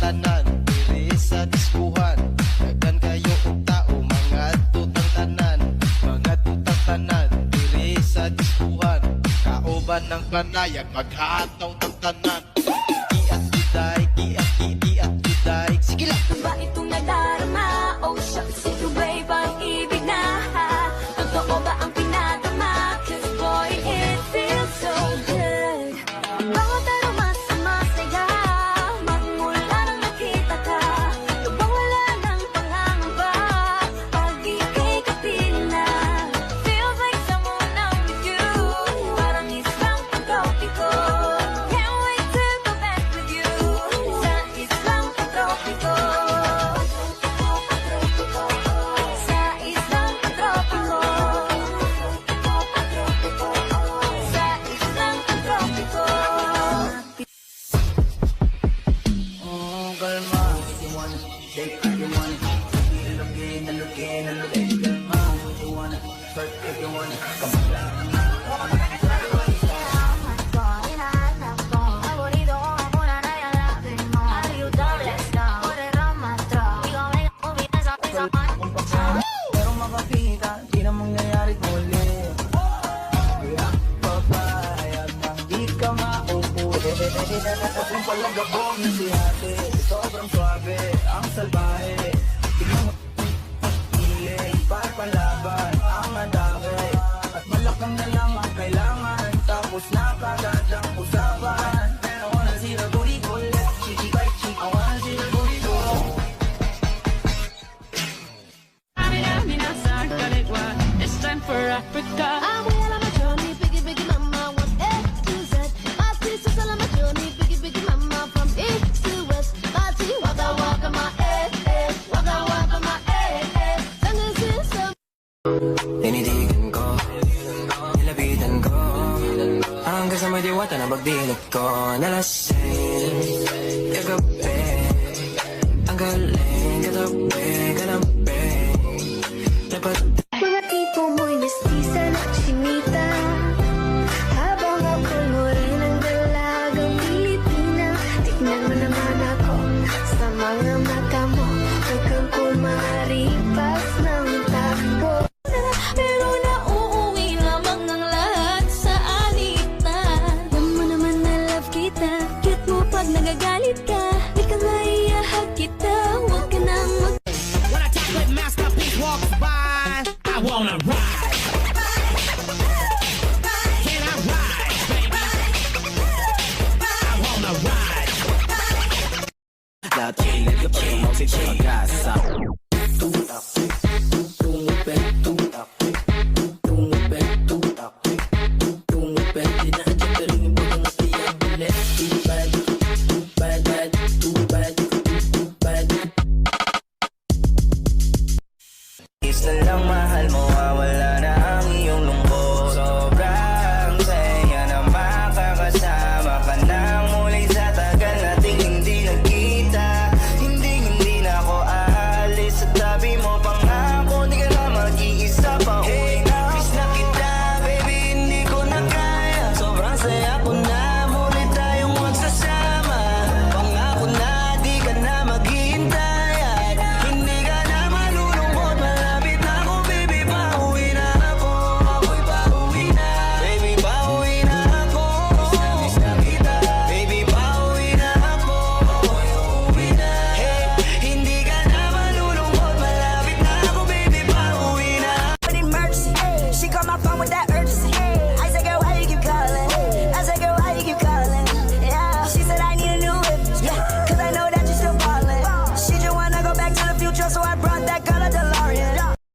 tanan diri sa diskuhan. Daghan kayo og tao mga tutang tanan, mga tutang tanan diri sa diskuhan. Kauban ng panayag maghataw ng tanan. Giat giday, giat giat giday. Sige lang. Ba itong nadarama? Oh shucks, ito ba'y pag-ibig na? Totoo ba ang pinadama? Cause boy, it feels so good. Bawat aroma sa masaya, magmula nang nakita ka. Lubang wala ng pangangamba, pag ika'y kapiling na. Feels like someone I'm with you, parang isang pagtropiko. Can't wait to go back with you, sa isang pagtropiko. Sa isang pagtropiko. Sa isang pagtropiko. Oh, kalma. If you wanna shake, if you wanna looking, kalma. If you wanna hurt, if you wanna come on. Pero makakita, di na mangyayarit muli. Kaya papayag na di ka mauuli. Kung palagabong na si ate, sobrang swabe, ang salbahe. Tignan mo, hiling, para palaban, ang adake. At malakang na lang ang kailangan, tapos na kagad ang usapan. And I wanna see the booty go left, cheeky by cheek. I wanna see the booty go. It's time for Africa. Amoy alam mo Johnny, biggie biggie mama, one A to Z. Mati sa salamat Johnny, biggie biggie mama, from east to west. Mati waka waka ma waka waka ma Tangan sa Tinitigan ko, nilapitan ko, hanggang sa may diwata na pagdilat ko. Nalasing, kagabi, ang galing, katabi, kalambing. Dapat mga tipo mo'y mestiza na chinita. Habang ako'y morenang dalagang Pilipina. Tignan mo naman ako sa mga mata mo. Huwag kang kumaripas ng takbo. Pero nauuwi lamang ng lahat sa alitan. Alam mo naman na love kita. Cute mo pag nagagalit ka. Di ka maiyahag kita. Huwag ka nang When a chocolate masterpiece walks by, I wanna ride. Can I ride, baby? I wanna ride. lahat kilig ka pero mo si pag-asa.